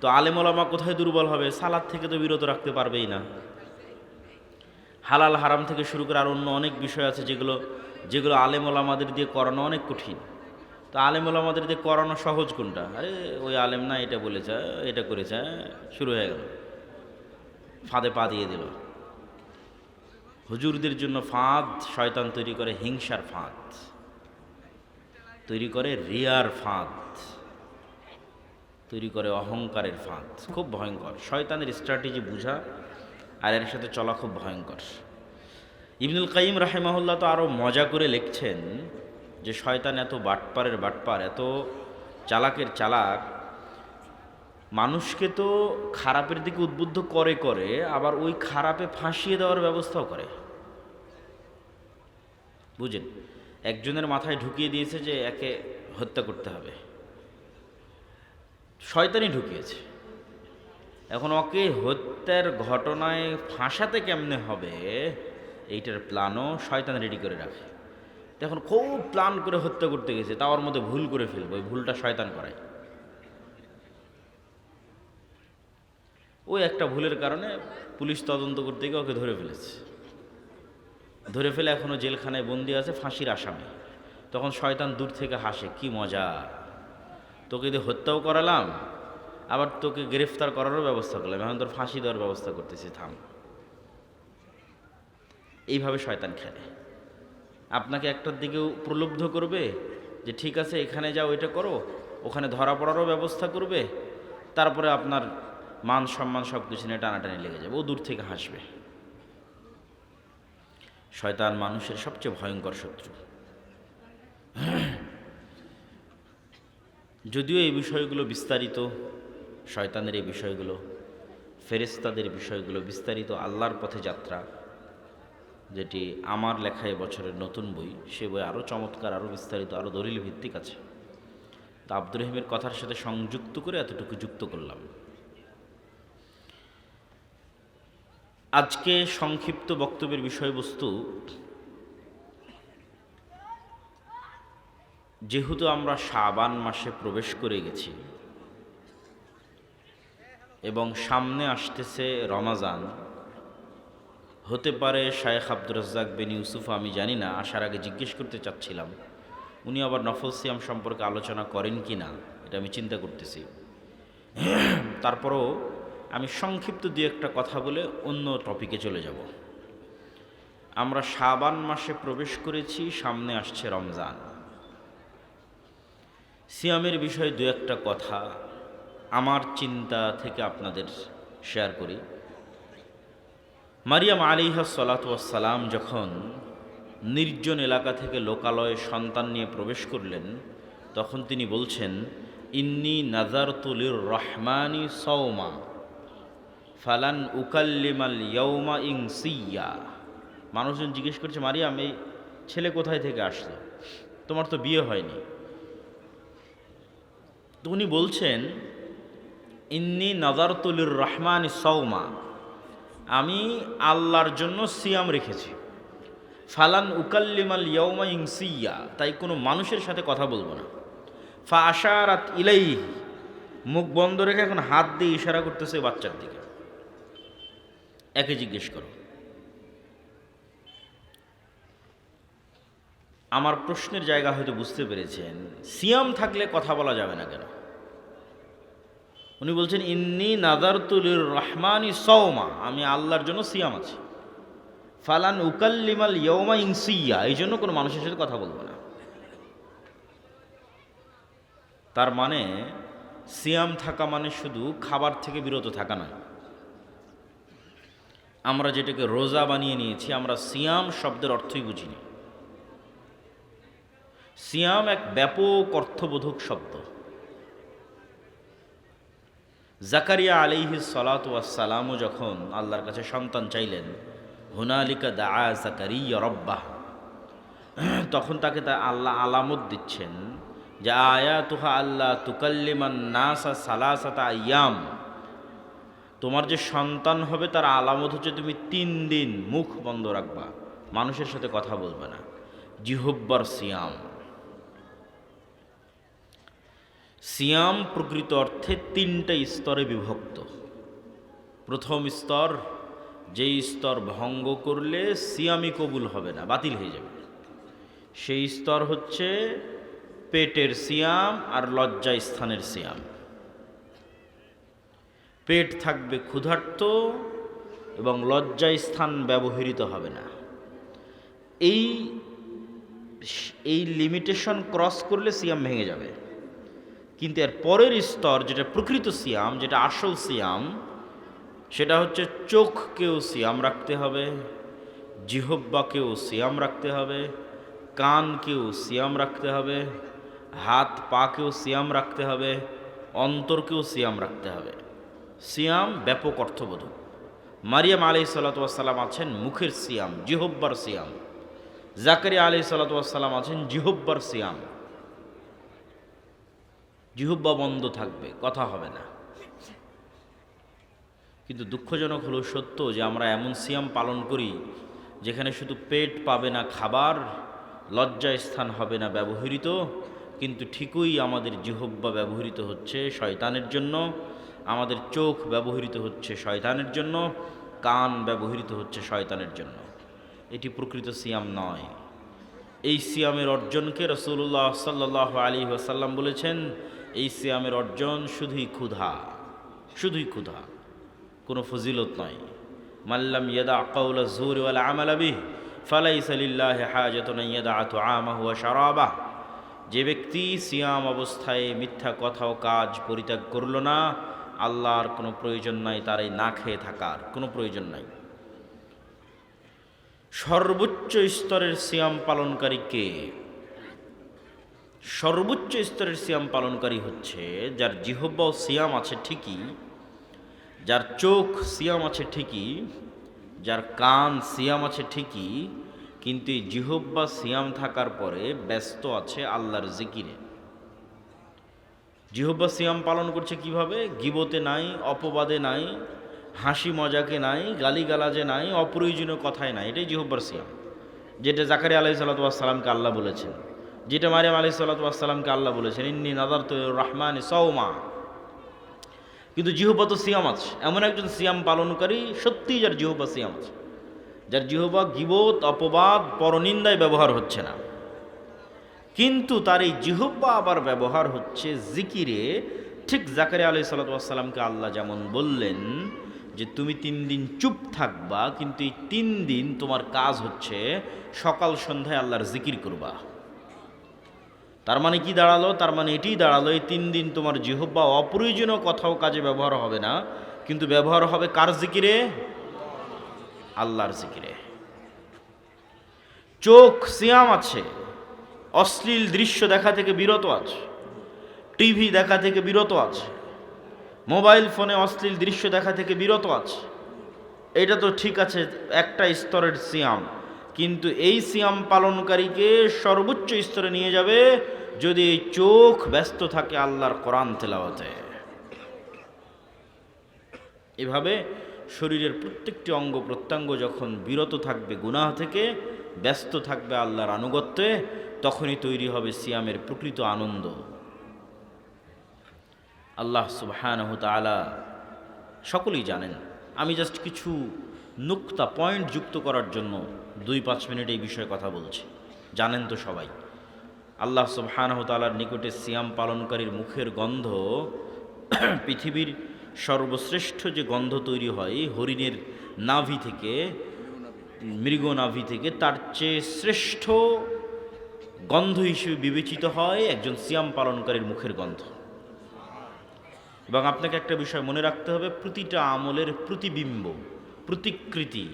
তো আলেম ওলামা কোথায় দুর্বল হবে? সালাত থেকে তো বিরত রাখতে পারবেই না। হালাল হারাম থেকে শুরু করে আর অন্য অনেক বিষয় আছে যেগুলো যেগুলো আলেম ওলামাদের দিয়ে করানো অনেক কঠিন। তো আলেম ওলামাদের দিয়ে করানো সহজ কোনটা? আরে ওই আলেম না এটা বলেছে, এটা করেছে, শুরু হয়ে গেল, ফাঁদে পা দিয়ে দিল। হুজুরদের জন্য ফাঁদ শয়তান তৈরি করে, হিংসার ফাঁদ তৈরি করে, রিয়ার ফাঁদ তৈরি করে, অহংকারের ফাঁদ। খুব ভয়ঙ্কর। শয়তানের স্ট্র্যাটেজি বুঝা আর এর সাথে চলা খুব ভয়ঙ্কর। ইবনুল কাইয়িম রাহিমাহুল্লাহ তো আরও মজা করে লিখছেন যে শয়তান এত বাটপারের বাটপার, এত চালাকের চালাক, মানুষকে তো খারাপের দিকে উদ্বুদ্ধ করে করে আবার ওই খারাপে ফাঁসিয়ে দেওয়ার ব্যবস্থাও করে। বুঝেন, একজনের মাথায় ঢুকিয়ে দিয়েছে যে একে হত্যা করতে হবে, শয়তানই ঢুকিয়েছে। এখন ওকে হত্যার ঘটনায় ফাঁসাতে কেমনে হবে এইটার প্ল্যানও শয়তান রেডি করে রাখে। এখন খুব প্ল্যান করে হত্যা করতে গেছে, তাও ওর মধ্যে ভুল করে ফেলবো, ওই ভুলটা শয়তান করায়। ওই একটা ভুলের কারণে পুলিশ তদন্ত করতে গিয়ে ওকে ধরে ফেলেছে, ধরে ফেলে এখনও জেলখানায় বন্দি আছে, ফাঁসির আসামি। তখন শয়তান দূর থেকে হাসে, কি মজা, তোকে দিয়ে হত্যাও করালাম, আবার তোকে গ্রেফতার করারও ব্যবস্থা করলাম, এখন তোর ফাঁসি দেওয়ার ব্যবস্থা করতেছি, থাম। এইভাবে শয়তান খেলে। আপনাকে একটার দিকেও প্রলুব্ধ করবে যে ঠিক আছে এখানে যাও, এটা করো, ওখানে ধরা পড়ারও ব্যবস্থা করবে, তারপরে আপনার মান সম্মান সব কিছু নিয়ে টানাটানি লেগে যাবে, ও দূর থেকে হাসবে। শয়তান মানুষের সবচেয়ে ভয়ঙ্কর শত্রু। যদিও এই বিষয়গুলো বিস্তারিত, শয়তানের এই বিষয়গুলো, ফেরেশতাদের বিষয়গুলো বিস্তারিত আল্লাহর পথে যাত্রা, যেটি আমার লেখা বছরের নতুন বই, সে বই আরও চমৎকার, আরও বিস্তারিত, আরও দলিল ভিত্তিক আছে। তা আব্দুর রহিমের কথার সাথে সংযুক্ত করে এতটুকু যুক্ত করলাম। আজকে সংক্ষিপ্ত বক্তব্যের বিষয়বস্তু, যেহেতু আমরা শাবান মাসে প্রবেশ করে গেছি এবং সামনে আসতেছে রমাজান, হতে পারে শায়েখ আব্দুর রাজ্জাক বিন ইউসুফ, আমি জানি না, আসার আগে জিজ্ঞেস করতে চাচ্ছিলাম উনি আবার নফল সিয়াম সম্পর্কে আলোচনা করেন কি না, এটা আমি চিন্তা করতেছি। তারপরও আমি সংক্ষিপ্ত দিয়ে একটা কথা বলে অন্য টপিকে চলে যাব। আমরা শাবান মাসে প্রবেশ করেছি, সামনে আসছে রমজান। সিয়ামের বিষয়ে দু একটা কথা আমার চিন্তা থেকে আপনাদের শেয়ার করি। মারিয়াম আলাইহিস সালাতু ওয়াস সালাম যখন নির্জন এলাকা থেকে লোকালয়ে সন্তান নিয়ে প্রবেশ করলেন, তখন তিনি বলছেন, ইন্নী নাযারতু লির রহমানি সাওমা ফালান উকাল্লিমাল ইয়াউমা ইনসিয়া। মানুষজন জিজ্ঞেস করছে, মারিয়াম এই ছেলে কোথায় থেকে আসলো, তোমার তো বিয়ে হয়নি। তো উনি বলছেন, ইন্নী নাযারতু লির রহমানি সাওমা, আমি আল্লাহর জন্য সিয়াম রেখেছি। ফালান উকাল্লিমাল ইয়াউমা ইনসিয়া, তাই কোনো মানুষের সাথে কথা বলবো না। ফা আশারাত ইলাইহি, মুখ বন্ধ রেখে এখন হাত দিয়ে ইশারা করতেছে বাচ্চার দিকে। একে জিজ্ঞেস করো। আমার প্রশ্নের জায়গা হয়তো বুঝতে পেরেছেন, সিয়াম থাকলে কথা বলা যাবে না কেন? উনি বলছেন, ইন্নী নাযারতু লির রহমানি সাওমা, আমি আল্লাহর জন্য সিয়াম আছি। ফালান উকাল্লিমাল ইয়াউমা ইনসিয়া, এই জন্য কোনো মানুষের সাথে কথা বলবো না। তার মানে সিয়াম থাকা মানে শুধু খাবার থেকে বিরত থাকা নয়। আমরা যেটাকে রোজা বানিয়ে নিয়েছি, আমরা সিয়াম শব্দের অর্থই বুঝিনি। সিয়াম এক ব্যাপক অর্থবোধক শব্দ। জাকারিয়া আলাইহিস সালাতু ওয়াস সালামও যখন আল্লাহর কাছে সন্তান চাইলেন, হুনালিকা দাআ জাকারিয়া রাব্বাহ, তখন তাকে তা আল্লাহ আলামত দিচ্ছেন যে আয়াতুহা আল্লাহ তুকাল্লিমান নাসা সালাসাতা আইয়াম, তোমার যে সন্তান হবে তার আলামত হচ্ছে তুমি 3 দিন মুখ বন্ধ রাখবা, মানুষের সাথে কথা বলবে না। জিহব্বার সিয়াম। সিয়াম প্রকৃত অর্থে তিনটা স্তরে বিভক্ত। প্রথম স্তর, যেই স্তর ভঙ্গ করলে সিয়ামই কবুল হবে না, বাতিল হয়ে যাবে, সেই স্তর হচ্ছে পেটের সিয়াম আর লজ্জা স্থানের সিয়াম। পেট থাকবে ক্ষুধার্ত এবং লজ্জা স্থান ব্যবহৃত হবে না। এই এই লিমিটেশন ক্রস করলে সিয়াম ভেঙে যাবে। কিন্তু এর পরের স্তর, যেটা প্রকৃত সিয়াম, যেটা আসল সিয়াম, সেটা হচ্ছে চোখকেও সিয়াম রাখতে হবে, জিহ্বাকেও সিয়াম রাখতে হবে, কানকেও সিয়াম রাখতে হবে, হাত পাকেও সিয়াম রাখতে হবে, অন্তরকেও সিয়াম রাখতে হবে। সিয়াম ব্যাপক অর্থবোধক। মারিয়াম আলাইহিস সালাতু ওয়াস সালাম আছেন মুখের সিয়াম, জিহ্বার সিয়াম। জাকারিয়া আলাইহিস সালাতু ওয়াস সালাম আছেন জিহ্বার সিয়াম। জিহ্বা বন্ধ থাকবে, কথা হবে না। কিন্তু দুঃখজনক হলো সত্য যে আমরা এমন সিয়াম পালন করি যেখানে শুধু পেট পাবে না খাবার, লজ্জা স্থান হবে না ব্যবহৃত, কিন্তু ঠিকই আমাদের জিহ্বা ব্যবহৃত হচ্ছে শয়তানের জন্য, আমাদের চোখ ব্যবহৃত হচ্ছে শয়তানের জন্য, কান ব্যবহৃত হচ্ছে শয়তানের জন্য। এটি প্রকৃত সিয়াম নয়। এই সিয়ামের অর্জনকে রাসূলুল্লাহ সাল্লাল্লাহু আলাইহি ওয়াসাল্লাম বলেছেন, এই সিয়ামের অর্জন শুধুই ক্ষুধা, শুধুই ক্ষুধা, কোনো ফজিলত নয়। মাল্লাম ইয়াদা কাওলা যুর ওয়াল আমালা বিহি ফালাইসা লিল্লাহি হাজাতুন ইয়াদা তুআমাহু ওয়া শারাবাহু। যে ব্যক্তি সিয়াম অবস্থায় মিথ্যা কথা ও কাজ পরিত্যাগ করল না, আল্লাহর কোনো প্রয়োজন নাই তার এই না খেয়ে থাকার, কোনো প্রয়োজন নাই। সর্বোচ্চ স্তরের সিয়াম পালনকারী কে? সর্বোচ্চ স্তরের সিয়াম পালনকারী হচ্ছে যার জিহ্বা ও সিয়াম আছে ঠিকই, যার চোখ সিয়াম আছে ঠিকই, যার কান সিয়াম আছে ঠিকই, কিন্তু এই জিহ্বা সিয়াম থাকার পরে ব্যস্ত আছে আল্লাহর জিকিরে। জিহ্বা সিয়াম পালন করছে কিভাবে? গীবতে নাই, অপবাদে নাই, হাসি মজাকে নাই, গালিগালাজে নাই, অপ্রয়োজনীয় কথায় নাই। এটাই জিহ্বার সিয়াম, যেটা জাকারিয়া আলাইহিস সালাতু ওয়াস সালামকে আল্লাহ বলেছেন, যেটা মারিয়াম আলাইহিস সালাতু ওয়াস সালামকে আল্লাহ বলেছেন, ইন্নী নাযারতু লির-রাহমানি সাওমা। কিন্তু জিহ্বা তো সিয়াম আছে। এমন একজন সিয়াম পালনকারী সত্যিই যার জিহ্বা সিয়াম আছে, যার জিহ্বা গীবত, অপবাদ, পরনিন্দায় ব্যবহার হচ্ছে না, কিন্তু তার এই জিহ্বা আবার ব্যবহার হচ্ছে জিকিরে। ঠিক জাকারিয়া আলাইহিস সালাতু ওয়াস সালামকে আল্লাহ যেমন বললেন যে তুমি 3 দিন চুপ থাকবা, কিন্তু এই 3 দিন তোমার কাজ হচ্ছে সকাল সন্ধ্যায় আল্লাহর জিকির করবা। তার মানে কি দাঁড়ালো? তার মানে এটিই দাঁড়ালো এই 3 দিন তোমার জিহ্বা অপ্রয়োজনীয় কথাও কাজে ব্যবহার হবে না, কিন্তু ব্যবহার হবে কার জিকিরে? আল্লাহর জিকিরে। চোখ সিয়াম আছে, অশ্লীল দৃশ্য দেখা থেকে বিরত আছে, টিভি দেখা থেকে বিরত আছে, মোবাইল ফোনে অশ্লীল দৃশ্য দেখা থেকে বিরত আছে। এটা তো ঠিক আছে, একটা স্তরের সিয়াম, কিন্তু এই সিয়াম পালনকারীকে সর্বোচ্চ স্তরে নিয়ে যাবে যদি এই চোখ ব্যস্ত থাকে আল্লাহর কোরআন তেলাওয়াতে। এভাবে শরীরের প্রত্যেকটি অঙ্গ প্রত্যঙ্গ যখন বিরত থাকবে গুনাহ থেকে, ব্যস্ত থাকবে আল্লাহর আনুগত্যে, তখনই তৈরি হবে সিয়ামের প্রকৃত আনন্দ। আল্লাহ সুবহানাহু তাআলা সকলেই জানেন। আমি জাস্ট কিছু নুক্তা, পয়েন্ট যুক্ত করার জন্য 2-5 মিনিট এই বিষয়ে কথা বলছি। জানেন তো সবাই, আল্লাহ সুবহানাহু তাআলার নিকটে সিয়াম পালনকারীর মুখের গন্ধ পৃথিবীর সর্বশ্রেষ্ঠ যে গন্ধ তৈরি হয় হরিণের নাভি থেকে, মৃগ নাভি থেকে, তার চেয়ে শ্রেষ্ঠ গন্ধ হিসেবে বিবেচিত হয় একজন সিয়াম পালনকারীর মুখের গন্ধ। এবং আপনাকে একটা বিষয় মনে রাখতে হবে, প্রতিটা আমলের প্রতিবিম্ব, প্রতিকৃতি,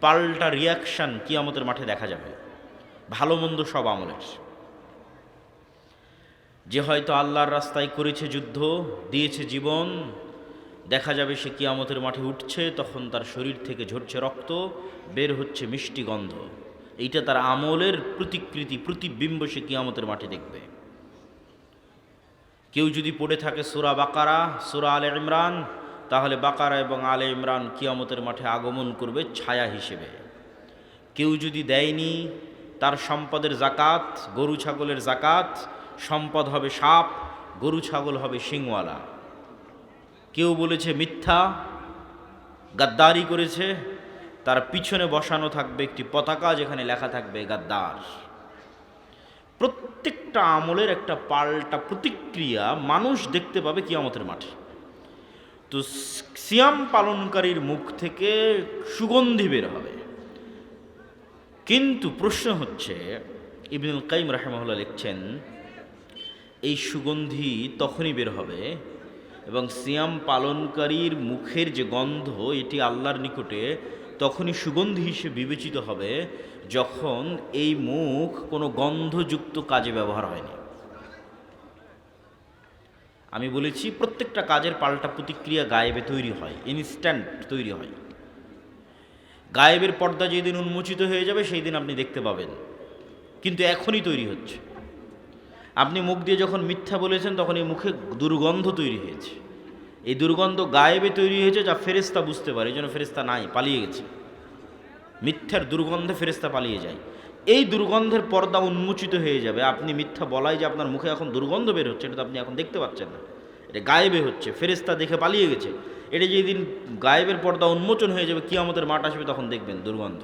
পাল্টা রিয়াকশান কিয়ামতের মাঠে দেখা যাবে, ভালো মন্দ সব আমলের। যে হয়তো আল্লাহর রাস্তায় করেছে যুদ্ধ, দিয়েছে জীবন, দেখা যাবে সে কিয়ামতের মাঠে উঠছে, তখন তার শরীর থেকে ঝরছে রক্ত, বের হচ্ছে মিষ্টি গন্ধ। এইটা তার আমলের প্রতিকৃতি, প্রতিবিম্ব সে কিয়ামতের মাঠে দেখবে। কেউ যদি পড়ে থাকে সূরা বাকারা, সূরা আলে ইমরান, তাহলে বাকারা এবং আলে ইমরান কিয়ামতের মাঠে আগমন করবে ছায়া হিসেবে। কেউ যদি দেয়নি তার সম্পদের জাকাত, গরু ছাগলের জাকাত, সম্পদ হবে সাপ, গরু ছাগল হবে শিংওয়ালা। কেউ বলেছে মিথ্যা, গাদ্দারি করেছে, তার পিছনে বসানো থাকবে একটি পতাকা, যেখানে লেখা থাকবে গাদ্দার। প্রত্যেকটা আমলের একটা পাল্টা প্রতিক্রিয়া মানুষ দেখতে পাবে কিয়ামতের মাঠে। তো সিয়াম পালনকারীর মুখ থেকে সুগন্ধি বের হবে। কিন্তু প্রশ্ন হচ্ছে, ইবনুল কাইয়িম রাহিমাহুল্লাহ লিখছেন, এই সুগন্ধি তখনই বের হবে এবং সিয়াম পালনকারীর মুখের যে গন্ধ, এটি আল্লাহর নিকটে তখনই সুগন্ধি হিসেবে বিবেচিত হবে যখন এই মুখ কোনো গন্ধযুক্ত কাজে ব্যবহার হয়নি। আমি বলেছি প্রত্যেকটা কাজের পাল্টা প্রতিক্রিয়া গায়েবে তৈরি হয়, ইনস্ট্যান্ট তৈরি হয়। গায়েবের পর্দা যেদিন উন্মোচিত হয়ে যাবে সেই দিন আপনি দেখতে পাবেন, কিন্তু এখনই তৈরি হচ্ছে। আপনি মুখ দিয়ে যখন মিথ্যা বলেছেন তখন এই মুখে দুর্গন্ধ তৈরি হয়েছে। এই দুর্গন্ধ গায়েবে তৈরি হয়েছে, যা ফেরেশতা বুঝতে পারে। এই জন্য ফেরেশতা নাই, পালিয়ে গেছে। মিথ্যার দুর্গন্ধে ফেরেশতা পালিয়ে যায়। এই দুর্গন্ধের পর্দা উন্মোচিত হয়ে যাবে। আপনি মিথ্যা বলাই যে আপনার মুখে এখন দুর্গন্ধ বের হচ্ছে, এটা তো আপনি এখন দেখতে পাচ্ছেন না, এটা গায়েবে হচ্ছে। ফেরেশতা দেখে পালিয়ে গেছে। এটা যেদিন গায়েবের পর্দা উন্মোচন হয়ে যাবে, কিয়ামতের মাঠ আসবে, তখন দেখবেন দুর্গন্ধ।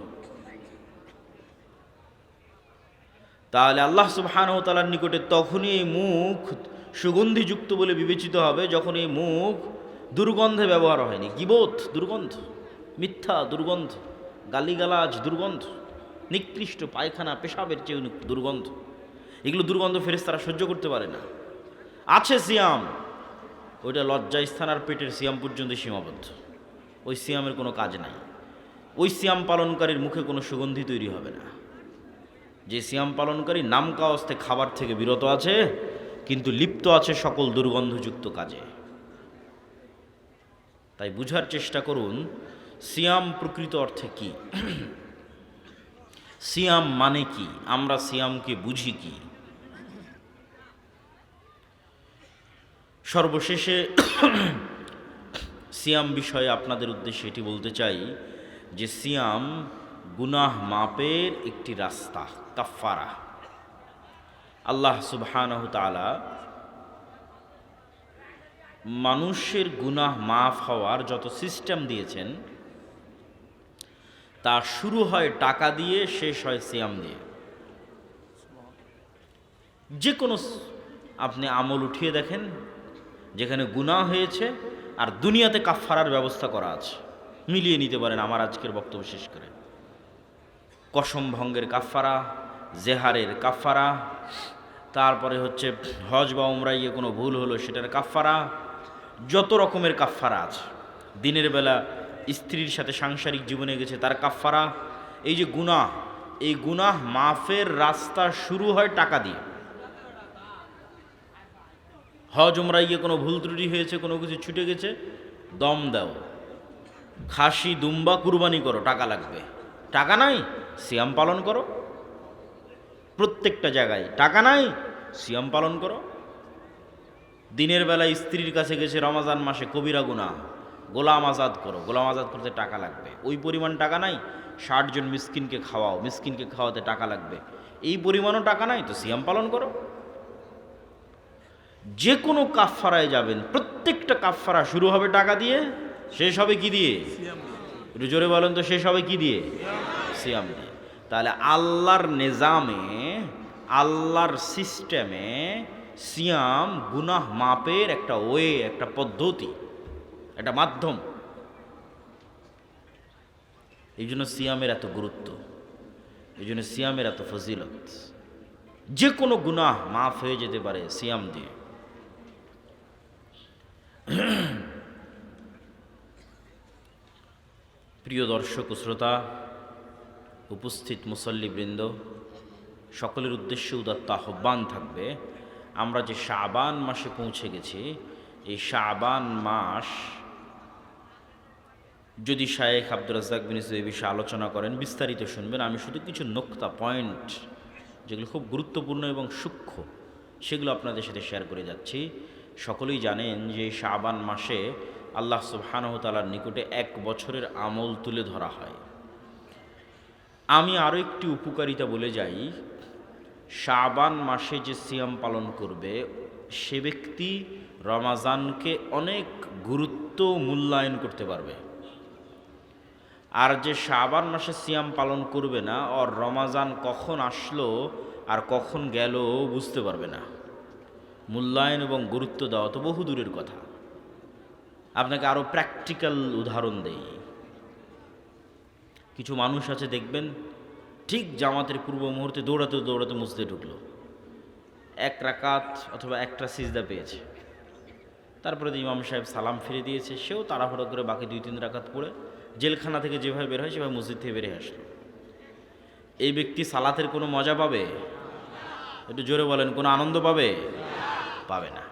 তাহলে আল্লাহ সুবহানাহু ওয়া তাআলার নিকটে তখনই এই মুখ সুগন্ধিযুক্ত বলে বিবেচিত হবে যখন এই মুখ দুর্গন্ধে ব্যবহার হয়নি। গীবত দুর্গন্ধ, মিথ্যা দুর্গন্ধ, গালিগালাজ দুর্গন্ধ, নিকৃষ্ট পায়খানা পেশাবের চেয়ে দুর্গন্ধ। এগুলো দুর্গন্ধ ফেরেশতারা সহ্য করতে পারে না। আছে সিয়াম, ওইটা লজ্জাস্থান আর পেটের সিয়াম পর্যন্ত সীমাবদ্ধ। ওই সিয়ামের কোনো কাজ নাই। ওই সিয়াম পালনকারীর মুখে কোনো সুগন্ধি তৈরি হবে না। যে সিয়াম পালনকারী নাম কাওয়াস্তে খাবার থেকে বিরত আছে, কিন্তু লিপ্ত আছে সকল দুর্গন্ধযুক্ত কাজে। তাই বুঝার চেষ্টা করুন সিয়াম প্রকৃত অর্থে কি, সিয়াম মানে কি, আমরা সিয়ামকে বুঝি কি। সর্বশেষে সিয়াম বিষয়ে আপনাদের উদ্দেশ্যে এটি বলতে চাই যে সিয়াম গুনাহ মাপের একটি রাস্তা, কাফফারা। আল্লাহ সুবহানাহু তাআলা মানুষের গুনাহ মাফ হওয়ার যত সিস্টেম দিয়েছেন, তা শুরু হয় টাকা দিয়ে, শেষ হয় সিয়াম দিয়ে। যে কোনো আপনি আমল উঠিয়ে দেখেন যেখানে গুনাহ হয়েছে আর দুনিয়াতে কাফফারার ব্যবস্থা করা আছে, মিলিয়ে নিতে পারেন আমার আজকের বক্তব্য শেষ করে। কসম ভঙ্গের কাফফারা, জেহারের কাফফারা, তারপরে হচ্ছে হজ বা উমরায় গিয়ে কোনো ভুল হলো সেটার কাফফারা, যত রকমের কাফফারা আছে। দিনের বেলা স্ত্রীর সাথে সাংসারিক জীবনে গেছে তার কাফফারা। এই যে গুনাহ, এই গুনাহ মাফের রাস্তা শুরু হয় টাকা দিয়ে। হজ উমরায় গিয়ে কোনো ভুল ত্রুটি হয়েছে, কোনো কিছু ছুটে গেছে, দম দাও, খাসি দুম্বা কুরবানি করো, টাকা লাগবে। টাকা নাই, সিয়াম পালন করো। প্রত্যেকটা জায়গায় টাকা নাই, সিয়াম পালন করো। দিনের বেলায় স্ত্রীর কাছে গেছে রমজান মাসে, কবিরা গুনাহ, গোলাম আজাদ করো, গোলাম আজাদ করতে টাকা লাগবে। ওই পরিমাণ টাকা নাই, 60 জন মিসকিনকে খাওয়াও, মিসকিনকে খাওয়াতে টাকা লাগবে। এই পরিমাণও টাকা নাই, তো সিয়াম পালন করো। যে কোনো কাফফারায় যাবেন, প্রত্যেকটা কাফফারা শুরু হবে টাকা দিয়ে, শেষ হবে কি দিয়ে? একটু জোরে বলেন তো, শেষ হবে কি দিয়ে? সিয়াম দিয়ে। তাহলে আল্লাহর নিজামে, আল্লাহর সিস্টেমে সিয়াম গুনাহ মাপের একটা ওয়ে, একটা পদ্ধতি, একটা মাধ্যম। এই জন্য সিয়ামের এত গুরুত্ব, এই জন্য সিয়ামের এত ফজিলত। যে কোনো গুনাহ মাফ হয়ে যেতে পারে সিয়াম দিয়ে। প্রিয় দর্শক ও শ্রোতা, উপস্থিত মুসল্লিবৃন্দ, সকলের উদ্দেশ্যে উদাত্ত আহ্বান থাকবে, আমরা যে শাবান মাসে পৌঁছে গেছি, এই শাবান মাস যদি শায়েখ আব্দুর রাজ্জাক বিন ইউসুফ এই বিষয়ে আলোচনা করেন, বিস্তারিত শুনবেন। আমি শুধু কিছু নোক্তা, পয়েন্ট, যেগুলো খুব গুরুত্বপূর্ণ এবং সূক্ষ্ম, সেগুলো আপনাদের সাথে শেয়ার করে যাচ্ছি। সকলেই জানেন যে শাবান মাসে আল্লাহ সুবহানাহু ওয়া তাআলার নিকটে 1 বছরের আমল তুলে ধরা হয়। আমি আরও একটি উপকারিতা বলে যাই, শাবান মাসে যে সিয়াম পালন করবে, সে ব্যক্তি রমাজানকে অনেক গুরুত্ব মূল্যায়ন করতে পারবে। আর যে শাবান মাসে সিয়াম পালন করবে না, ওর রমাজান কখন আসলো আর কখন গেল বুঝতে পারবে না। মূল্যায়ন এবং গুরুত্ব দেওয়া তো বহু দূরের কথা। আপনাকে আরও প্র্যাকটিক্যাল উদাহরণ দেই। কিছু মানুষ আছে দেখবেন, ঠিক জামাতের পূর্ব মুহূর্তে দৌড়াতে দৌড়াতে মসজিদে ঢুকলো, এক রাকাত অথবা একটা সিজদা পেয়েছে, তারপরে ইমাম সাহেব সালাম ফিরে দিয়েছে, সেও তাড়াহুড়ো করে বাকি 2-3 রাকাত পড়ে জেলখানা থেকে যেভাবে বের হয় সেভাবে মসজিদ থেকে বেরিয়ে আসলো। এই ব্যক্তি সালাতের কোনো মজা পাবে? একটু জোরে বলেন, কোনো আনন্দ পাবে? পাবে না।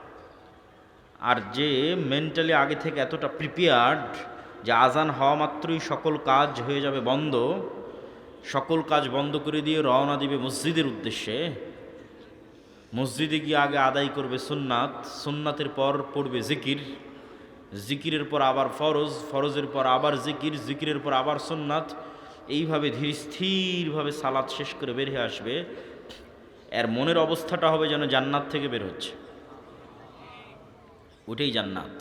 আর যে মেন্টালি আগে থেকে এতটা প্রিপেয়ার্ড যে আজান হওয়া মাত্রই সকল কাজ হয়ে যাবে বন্ধ, সকল কাজ বন্ধ করে দিয়ে রওনা দিবে মসজিদের উদ্দেশ্যে, মসজিদে গিয়ে আগে আদায় করবে সুন্নাত, সুন্নাতের পর পড়বে জিকির, জিকিরের পর আবার ফরজ, ফরজের পর আবার জিকির, জিকিরের পর আবার সুন্নাত, এইভাবে ধীর স্থিরভাবে সালাত শেষ করে বের হয়ে আসবে। এর মনের অবস্থাটা হবে যেন জান্নাত থেকে বের হচ্ছে, ওটাই জান্নাত।